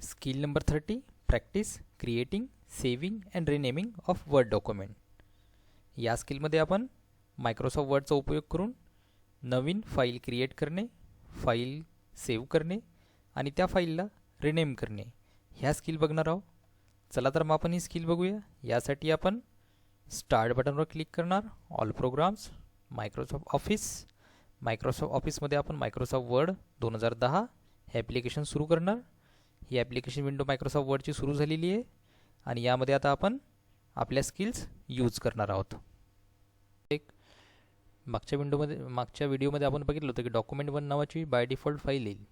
Skill number 30, practice creating, saving and renaming of Word document. या स्किलमध्ये आपण Microsoft वर्डचा उपयोग करून नवीन फाईल क्रिएट करणे, फाईल सेव्ह करणे आणि त्या फाईलला रिनेम करणे ह्या स्किल बघणार आहोत. चला तर मग आपण ही स्किल बघूया. यासाठी आपण स्टार्ट बटनवर क्लिक करणार, ऑल प्रोग्राम्स, मायक्रोसॉफ्ट ऑफिसमध्ये आपण मायक्रोसॉफ्ट वर्ड 2010 हे ॲप्लिकेशन सुरू करणार. ही ॲप्लिकेशन विंडो मायक्रोसॉफ्ट वर्डची सुरू झालेली आहे आणि यामध्ये आता आपण आपल्या स्किल्स यूज करणार आहोत. एक मागच्या व्हिडिओमध्ये आपण बघितलं होतं की डॉक्युमेंट 1 नावाची बाय डिफॉल्ट फाईल येईल.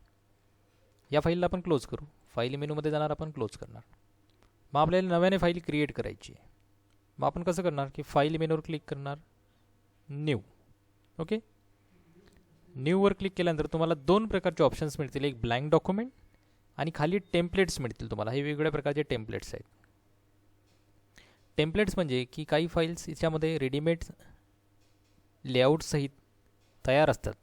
या फाईलला आपण क्लोज करू. फाईल मेनूमध्ये जाणार, आपण क्लोज करणार. मग आपल्याला नव्याने फाईल क्रिएट करायची आहे. मग आपण कसं करणार की फाईल मेनूवर क्लिक करणार, न्यू. ओके, न्यूवर क्लिक केल्यानंतर तुम्हाला दोन प्रकारचे ऑप्शन्स मिळतील, एक ब्लँक डॉक्युमेंट आणि खाली टेम्पलेट्स मिळतील तुम्हाला. हे वेगवेगळ्या प्रकारचे टेम्पलेट्स आहेत. टेम्पलेट्स म्हणजे की काही फाईल्स याच्यामध्ये रेडीमेड लेआउट सहित तयार असतात,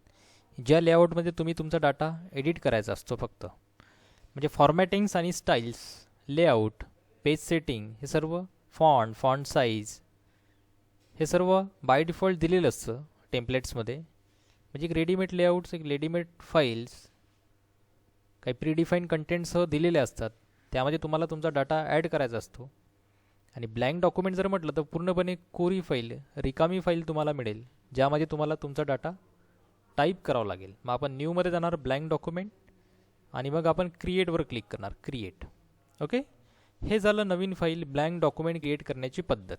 ज्या लेआउटमध्ये तुम्ही तुमचा डाटा एडिट करायचा असतो फक्त. म्हणजे फॉर्मॅटिंग्स आणि स्टाईल्स, लेआउट, पेज सेटिंग, हे सर्व फॉन्ट साईज हे सर्व बाय डिफॉल्ट दिलेलं असतं टेम्पलेट्समध्ये. म्हणजे एक रेडीमेड लेआउट्स, एक रेडीमेड फाईल्स काही प्रीडिफाईन कंटेंटसह दिलेले असतात, त्यामध्ये तुम्हाला तुमचा डाटा ॲड करायचा असतो. आणि ब्लँक डॉक्युमेंट जर म्हटलं तर पूर्णपणे कोरी फाईल, रिकामी फाईल तुम्हाला मिळेल, ज्यामध्ये तुम्हाला तुमचा डाटा टाईप करावा लागेल. मग आपण न्यूमध्ये जाणार, ब्लँक डॉक्युमेंट, आणि मग आपण क्रिएटवर क्लिक करणार, क्रिएट. ओके, हे झालं नवीन फाईल ब्लँक डॉक्युमेंट क्रिएट करण्याची पद्धत.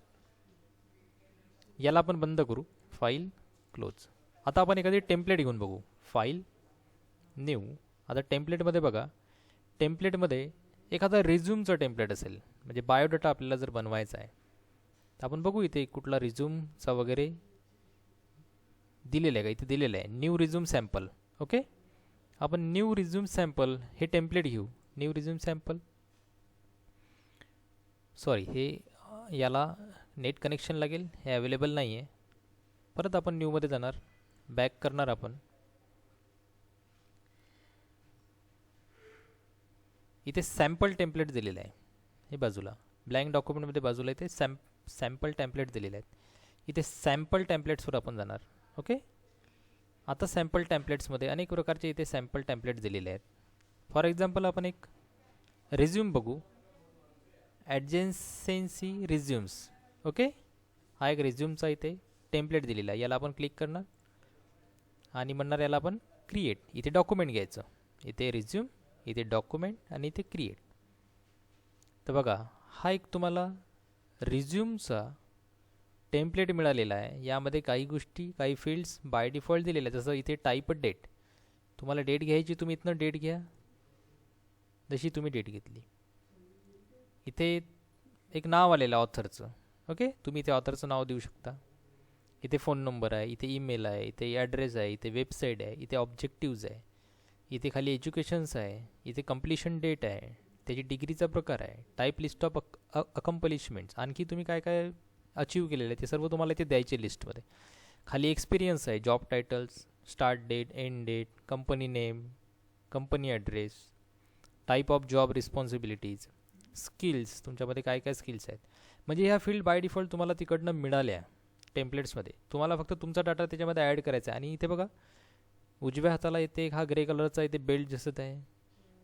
याला आपण बंद करू, फाईल क्लोज. आता आपण एखादी टेम्पलेट घेऊन बघू. File, new. आता टेम्पलेटमध्ये बघा, टेम्पलेटमध्ये एखादा रिझ्यूमचा टेम्पलेट असेल, म्हणजे बायोडाटा आपल्याला जर बनवायचा आहे तर आपण बघू इथे कुठला रिझ्यूमचा वगैरे दिलेलं आहे का. इथे दिलेलं आहे न्यू रिझ्यूम सॅम्पल. ओके, आपण न्यू रिझ्यूम सॅम्पल हे टेम्पलेट घेऊ. न्यू रिझ्यूम सॅम्पल, सॉरी, हे याला नेट कनेक्शन लागेल, हे अवेलेबल नाही आहे. परत आपण न्यूमध्ये जाणार, बॅक करणार आपण. इथे सॅम्पल टेम्पलेट दिलेलं आहे, हे बाजूला ब्लँक डॉक्युमेंटमध्ये बाजूला इथे सॅम्पल टेम्पलेट दिलेले आहेत. इथे सॅम्पल टेम्पलेट्सवर आपण जाणार. ओके, आता सॅम्पल टेम्पलेट्समध्ये अनेक प्रकारचे इथे सॅम्पल टेम्पलेट दिलेले आहेत. फॉर एक्झाम्पल आपण एक रिझ्यूम बघू, ॲडजेन्सी रिझ्यूम्स. ओके, हा एक रिझ्यूमचा इथे टेम्पलेट दिलेला आहे. याला आपण क्लिक करणार आणि म्हणणार याला आपण क्रिएट. इथे डॉक्युमेंट घ्यायचं, इथे रिझ्यूम, इथे डॉक्युमेंट आणि इथे क्रिएट. तर बघा, हा एक तुम्हाला रिझ्यूमचा टेम्पलेट मिळालेला आहे. यामध्ये काही गोष्टी, काही फील्ड्स बाय डिफॉल्ट दिलेल्या आहेत. जसं इथे टाईप डेट, तुम्हाला डेट घ्यायची, तुम्ही इथनं डेट घ्या, जशी तुम्ही डेट घेतली. इथे एक नाव आलेलं ऑथरचं. ओके, तुम्ही इथे ऑथरचं नाव देऊ शकता. इथे फोन नंबर आहे, इथे ईमेल आहे, इथे ॲड्रेस आहे, इथे वेबसाईट आहे, इथे ऑब्जेक्टिव्ज आहे, इथे खाली एज्युकेशन्स आहे, इथे कंप्लिशन डेट आहे, त्याची डिग्रीचा प्रकार आहे, टाईप लिस्ट ऑफ अकम्पलिशमेंट्स, आणखी तुम्ही काय काय अचीव केलेलं आहे ते सर्व तुम्हाला इथे द्यायचे लिस्टमध्ये. खाली एक्सपिरियन्स आहे, job titles, start date, end date, company name, company address, type of job responsibilities, skills, तुमच्यामध्ये काय काय स्किल्स आहेत. म्हणजे ह्या फील्ड बाय डिफॉल्ट तुम्हाला तिकडनं मिळाल्या टेम्पलेट्समध्ये. तुम्हाला फक्त तुमचा डाटा त्याच्यामध्ये ॲड करायचा आहे. आणि इथे बघा, उजव्या हाताला इथे हा ग्रे कलरचा इथे बेल्ट दिसत आहे,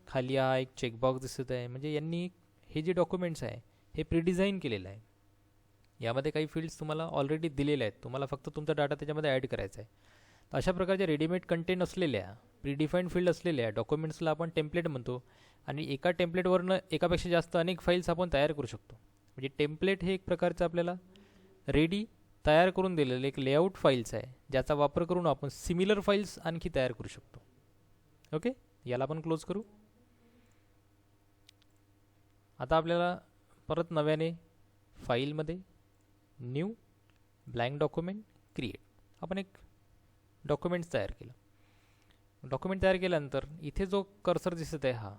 खाली हा एक चेकबॉक्स दिसत आहे. म्हणजे यांनी हे जे डॉक्युमेंट्स आहे हे प्रीडिझाईन केलेलं आहे. यामध्ये काही फील्ड्स तुम्हाला ऑलरेडी दिलेल्या आहेत, तुम्हाला फक्त तुमचा डाटा त्याच्यामध्ये ॲड करायचा आहे. तर अशा प्रकारचे रेडीमेड कंटेंट असलेल्या, प्रीडिफाईंड फील्ड असलेल्या डॉक्युमेंट्सला आपण टेम्पलेट म्हणतो. आणि एका टेम्पलेटवरनं एकापेक्षा जास्त अनेक फाईल्स आपण तयार करू शकतो. म्हणजे टेम्पलेट हे एक प्रकारचं आपल्याला रेडी तयार करून दिलेलं एक लेआउट फाईल्स आहे, ज्याचा वापर करून आपण सिमिलर फाईल्स आणखी तयार करू शकतो. ओके, याला आपण क्लोज करू. आता आपल्याला परत नव्याने फाईलमध्ये न्यू, ब्लँक डॉक्युमेंट, क्रिएट, आपण एक डॉक्युमेंट तयार केलं. डॉक्युमेंट तयार केल्यानंतर इथे जो कर्सर दिसत आहे हा,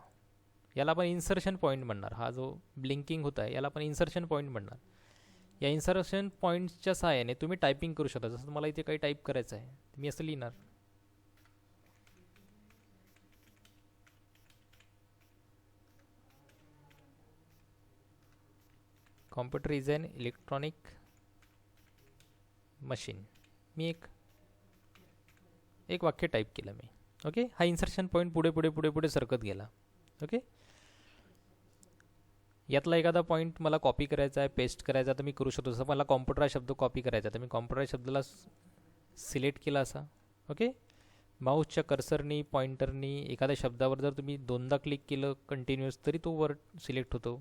याला आपण इन्सर्शन पॉईंट म्हणणार. हा जो ब्लिंकिंग होत आहे याला आपण इन्सर्शन पॉईंट म्हणणार. या इन्सर्शन पॉईंट्सच्या सहाय्याने तुम्ही टायपिंग करू शकता. जसं तुम्हाला इथे काही टाईप करायचं आहे, मी असं लिहिणार, computer is an electronic machine. मी एक वाक्य टाईप केलं मी. ओके, हा इन्सर्शन पॉईंट पुढे पुढे पुढे पुढे सरकत गेला. ओके, यातला एखादा पॉईंट मला कॉपी करायचा आहे, पेस्ट करायचा तर मी करू शकतो. जसं मला कॉम्प्युटर हा शब्द कॉपी करायचा तर मी कॉम्प्युटर या शब्दाला सिलेक्ट केला असा. ओके, माऊसच्या कर्सरनी पॉइंटरनी एखाद्या शब्दावर जर तुम्ही दोनदा क्लिक केलं कंटिन्युअस तरी तो वर्ड सिलेक्ट होतो.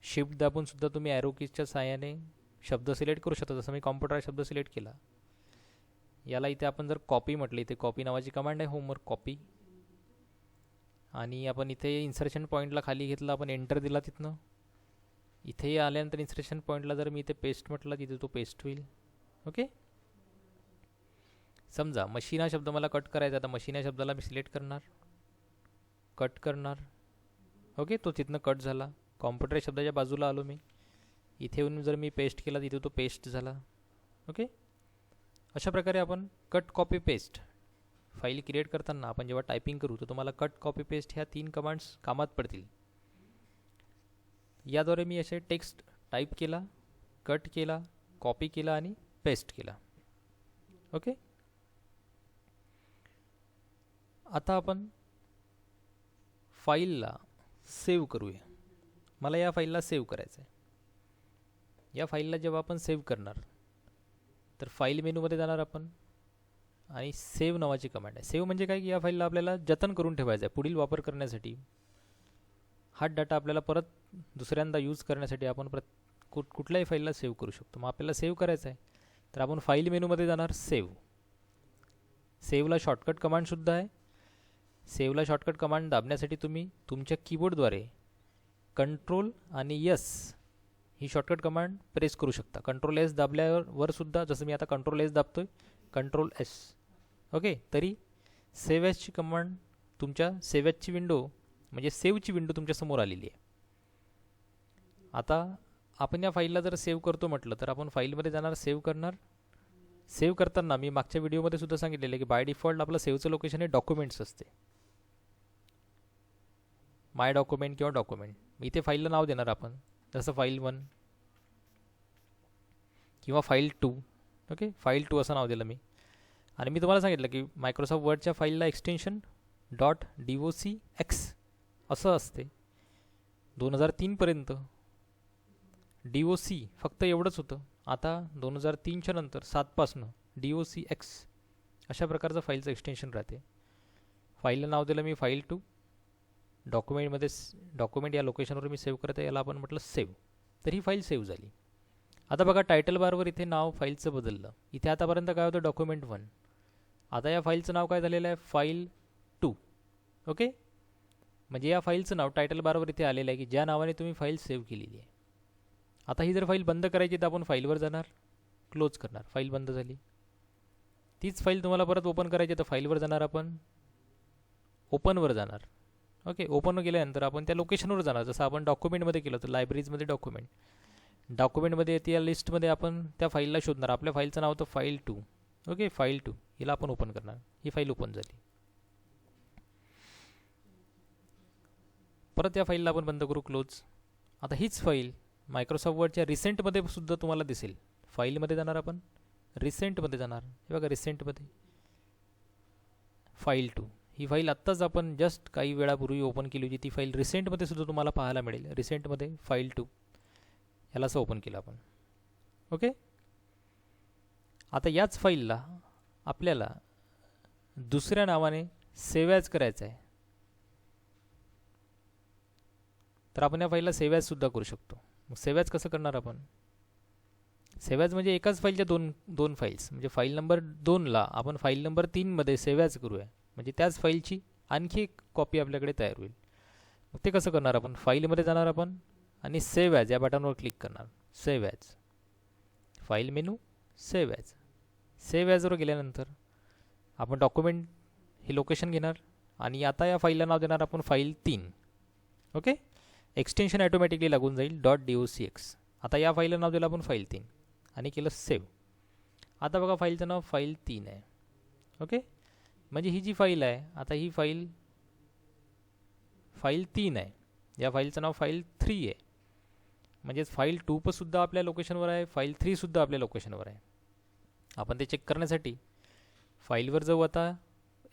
शिफ्ट दाबून सुद्धा तुम्ही ॲरो कीजच्या साहाय्याने शब्द सिलेक्ट करू शकता. जसं मी कॉम्प्युटर हा शब्द सिलेक्ट केला. याला इथे आपण जर कॉपी म्हटलं, इथे कॉपी नावाची कमांड आहे, होमवर्क कॉपी. आणि आपण इथे इन्सर्शन पॉईंटला खाली घेतला, आपण एंटर दिला तिथनं. इथे आल्यानंतर इन्सर्शन पॉईंटला जर मी इथे पेस्ट म्हटलं तिथे तो पेस्ट होईल. ओके, समजा मशीन हा शब्द मला कट करायचा, तर मशीन या शब्दाला मी सिलेक्ट करणार, कट करणार. ओके, तो तिथनं कट झाला. कॉम्प्युटर या शब्दाच्या बाजूला आलो मी, इथे येऊन जर मी पेस्ट केला तिथे तो पेस्ट झाला. ओके, अशा प्रकारे आपण cut copy paste file create करताना आपण जेव्हा टायपिंग करू तर तुम्हाला कट कॉपी पेस्ट ह्या 3 कमांड्स कामात पडतील. याद्वारे मी असे टेक्स्ट टाईप केला, कट केला, कॉपी केला आणि पेस्ट केला. ओके, आता आपण फाईलला सेव्ह करूया. मला या फाईलला सेव्ह करायचं आहे. या फाईलला जेव्हा आपण सेव्ह करणार तर फाईल मेनूमध्ये जाणार आपण आणि सेव्ह नावाची कमांड आहे. सेव्ह म्हणजे काय की या फाईलला आपल्याला जतन करून ठेवायचं आहे पुढील वापर करण्यासाठी. हा डाटा आपल्याला परत दुसऱ्यांदा यूज करण्यासाठी आपण कुठल्याही फाईलला सेव्ह करू शकतो. मग आपल्याला सेव्ह करायचं आहे तर आपण फाईल मेनूमध्ये जाणार, सेव्ह. सेव्हला शॉर्टकट कमांडसुद्धा आहे. सेव्हला शॉर्टकट कमांड दाबण्यासाठी तुम्ही तुमच्या कीबोर्डद्वारे कंट्रोल आणि यस ही शॉर्टकट कमांड प्रेस करू शकता. कंट्रोल एस दाबल्यावर सुद्धा, जसं मी आता कंट्रोल एस दाबतोय, कंट्रोल एस. ओके, तरी सेव्ह एसची कमांड तुमच्या सेव्ह एसची विंडो म्हणजे सेव्हची विंडो तुमच्या समोर आलेली आहे. आता आपण या फाईलला जर सेव्ह करतो म्हटलं तर आपण फाईलमध्ये जाणार, सेव्ह करणार. सेव्ह करताना मी मागच्या व्हिडिओमध्ये सुद्धा सांगितलेलं आहे की बाय डिफॉल्ट आपलं सेव्हचं लोकेशन हे डॉक्युमेंट्स असते, माय डॉक्युमेंट किंवा डॉक्युमेंट. इथे फाईलला नाव देणार आपण, जसं फाईल 1 किंवा फाईल 2. ओके, फाईल 2 असं नाव दिलं मी. आणि मी तुम्हाला सांगितलं की मायक्रोसॉफ्ट वर्डच्या फाईलला एक्सटेन्शन .docx असं असते. 2003पर्यंत DOC फक्त एवढंच होतं. आता 2003च्या नंतर 7पासनं DOCX अशा प्रकारचं फाईलचं एक्सटेन्शन राहते. फाईलला नाव दिलं मी फाईल 2. डॉक्युमेंटमध्ये डॉक्युमेंट या लोकेशनवर मी सेव्ह करत आहे, याला आपण म्हटलं सेव्ह. तर ही फाईल सेव्ह झाली. आता बघा टायटल बारवर इथे नाव फाईलचं बदललं. इथे आतापर्यंत काय होतं, डॉक्युमेंट 1. आता या फाईलचं नाव काय झालेलं आहे, फाईल 2. ओके, म्हणजे या फाईलचं नाव टायटल बारवर इथे आलेलं आहे की ज्या नावाने तुम्ही फाईल सेव्ह केलेली आहे. आता ही जर फाईल बंद करायची तर आपण फाईलवर जाणार, क्लोज करणार, फाईल बंद झाली. तीच फाईल तुम्हाला परत ओपन करायची तर फाईलवर जाणार, आपण ओपनवर जाणार. ओके, ओपनवर गेल्यानंतर आपण त्या लोकेशनवर जाणार. जसं आपण डॉक्युमेंटमध्ये केलं तर लायब्ररीजमध्ये डॉक्युमेंट, डॉक्युमेंटमध्ये येते या लिस्टमध्ये आपण त्या फाईलला शोधणार. आपल्या फाईलचं नाव तर फाईल 2. ओके, फाईल 2 हिला आपण ओपन करणार. ही फाईल ओपन झाली. परत या फाईलला आपण बंद करू, क्लोज. आता हीच फाईल मायक्रोसॉफ्ट वर्डच्या रिसेंटमध्ये सुद्धा तुम्हाला दिसेल. फाईलमध्ये जाणार आपण, रिसेंटमध्ये जाणार. हे बघा रिसेंटमध्ये फाईल 2. ही फाईल आत्ताच आपण जस्ट काही वेळापूर्वी ओपन केली होती. ती फाईल रिसेंटमध्ये सुद्धा तुम्हाला पाहायला मिळेल. रिसेंटमध्ये फाईल 2 याला असं ओपन केलं आपण. ओके, आता याच फाईलला आपल्याला दुसऱ्या नावाने सेव्ह ॲज करायचं आहे तर आपण या फाईलला सेव्ह ॲज सुद्धा करू शकतो. मग सेव्ह ॲज कसं करणार आपण, सेव्ह ॲज म्हणजे एकाच फाईलच्या दोन फाईल्स, म्हणजे फाईल नंबर 2ला आपण फाईल नंबर 3मध्ये सेव्ह ॲज करूया, म्हणजे त्याच फाईलची आणखी एक कॉपी आपल्याकडे तयार होईल. मग ते कसं करणार आपण, फाईलमध्ये जाणार आपण आणि सेव्ह ॲज या बटनवर क्लिक करणार. Save as, file menu, save as. Save ॲजवर गेल्यानंतर आपण डॉक्युमेंट हे लोकेशन घेणार आणि आता या फाईलला नाव देणार आपण फाईल 3. ओके, एक्सटेन्शन ॲटोमॅटिकली लागून जाईल .docx. आता या फाईलला नाव दिलं आपण फाईल 3 आणि केलं सेव्ह. आता बघा फाईलचं नाव फाईल 3 आहे. ओके, म्हणजे ही जी फाईल आहे आता ही फाईल 3 आहे. या फाईलचं नाव फाईल 3 आहे. म्हणजेच फाईल 2 पण सुद्धा आपल्या लोकेशनवर आहे, फाईल 3 सुद्धा आपल्या लोकेशनवर आहे. आपण ते चेक करण्यासाठी फाईलवर जाऊ, आता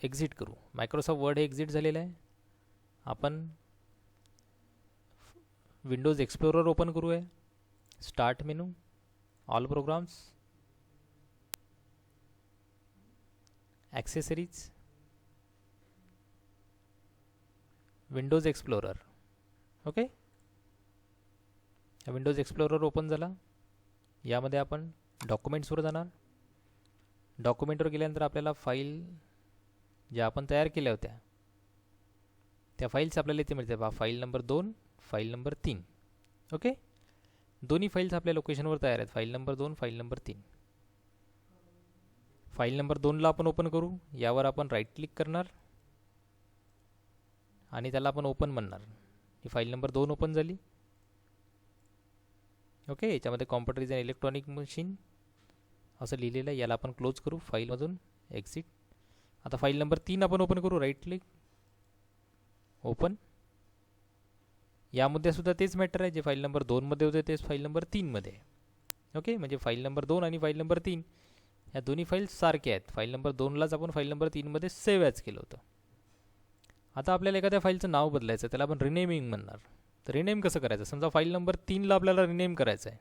एक्झिट करू. मायक्रोसॉफ्ट वर्ड हे एक्झिट झालेलं आहे. आपण विंडोज एक्सप्लोरर ओपन करूया. Start menu, all programs, accessories, Windows Explorer. Okay, Windows Explorer open झाला. यामध्ये आपण डॉक्युमेंट्सवर जाणार. डॉक्युमेंटवर गेल्यानंतर आपल्याला फाईल ज्या आपण तयार केल्या होत्या त्या फाईल्स आपल्याला इथे मिळते पहा. File number 2, file number 3. Okay, दोन्ही फाईल्स आपल्या लोकेशनवर तयार आहेत. File number 2, file number 3. File number 2ला आपण ओपन करू. यावर आपण राईट क्लिक करणार आणि त्याला आपण ओपन म्हणणार. ही फाईल नंबर 2 ओपन झाली. ओके, याच्यामध्ये computer is an electronic machine असं लिहिलेलं आहे. याला आपण क्लोज करू. फाईलमधून एक्झिट. आता फाईल नंबर 3 आपण ओपन करू. Right click, open. यामध्ये सुद्धा तेच मॅटर आहे, जे फाईल नंबर 2 मध्ये होते तेच फाईल नंबर 3 मध्ये. ओके, म्हणजे फाईल नंबर 2 आणि फाईल नंबर 3 ह्या दोन्ही फाईल्स सारख्या आहेत. फाईल नंबर 2लाच आपण फाईल नंबर 3 मध्ये सेव्ह ॲज केलं होतं. आता आपल्याला एखाद्या फाईलचं नाव बदलायचं, त्याला आपण रिनेमिंग म्हणणार. तर रिनेम कसं करायचं? समजा फाईल नंबर 3ला आपल्याला रिनेम करायचं आहे.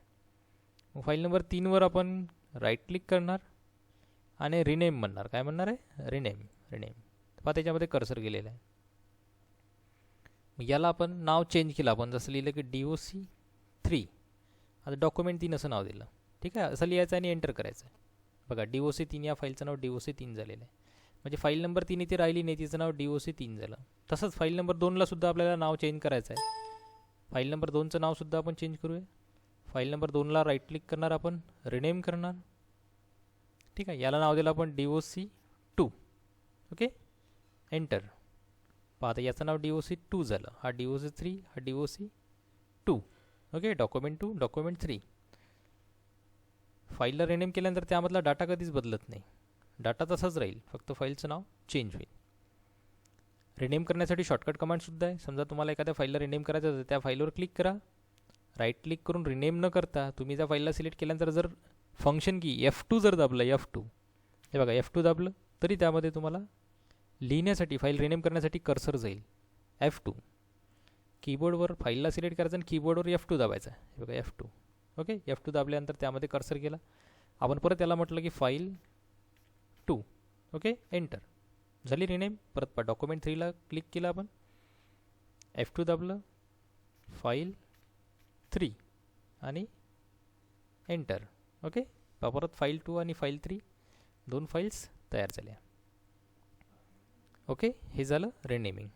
मग फाईल नंबर 3वर आपण राईट क्लिक करणार आणि रिनेम म्हणणार. काय म्हणणार आहे? रिनेम. रिनेम. पहा त्याच्यामध्ये कर्सर गेलेला आहे. याला आपण नाव चेंज केलं. आपण जसं लिहिलं की DOC3, आता डॉक्युमेंट 3 असं नाव दिलं. ठीक आहे, असं लिहायचं आणि एंटर करायचं आहे. बघा DOC3 या फाईलचं नाव DOC3 झालेलं आहे. म्हणजे फाईल नंबर 3 इथे राहिली नाही, तिचं नाव DOC3 झालं. तसंच फाईल नंबर 2ला सुद्धा आपल्याला नाव चेंज करायचं आहे. फाईल नंबर 2चं नाव सुद्धा आपण चेंज करूया. फाईल नंबर 2ला राईट क्लिक करणार, आपण रिनेम करणार. ठीक आहे, याला नाव दिलं आपण DOC2. Okay, enter. पाहता याचं नाव DOC2 झालं. हा DOC3, हा DOC2. Okay, document 2, document 3. फाईलला रिनेम केल्यानंतर त्यामधला डाटा कधीच बदलत नाही. डाटा तसाच राहील, फक्त फाईलचं नाव चेंज होईल. रिनेम करण्यासाठी शॉर्टकट कमांडसुद्धा आहे. समजा तुम्हाला एखाद्या फाईलला रिनेम करायचं असेल, त्या फाईलवर क्लिक करा. राईट क्लिक करून रिनेम न करता तुम्ही त्या फाईलला सिलेक्ट केल्यानंतर जर फंक्शन की F2 जर दाबलं, F2, हे बघा F2 दाबलं तरी त्यामध्ये तुम्हाला लिहिण्यासाठी, फाईल रिनेम करण्यासाठी कर्सर जाईल. F2 कीबोर्डवर फाईलला सिलेक्ट करायचं आणि कीबोर्डवर F2 दाबायचं. हे बघा F2. ओके, F2 दाबल्यानंतर त्यामध्ये कर्सर गेला. आपण परत त्याला म्हटलं की फाईल 2. Okay, enter. झाली रिनेम. परत डॉक्युमेंट 3ला क्लिक केलं, आपण F2 दाबलं, फाईल 3 आणि एंटर. ओके, परत फाईल 2 आणि फाईल 3 दोन फाईल्स तयार झाल्या. ओके, हे झालं रिनेमिंग.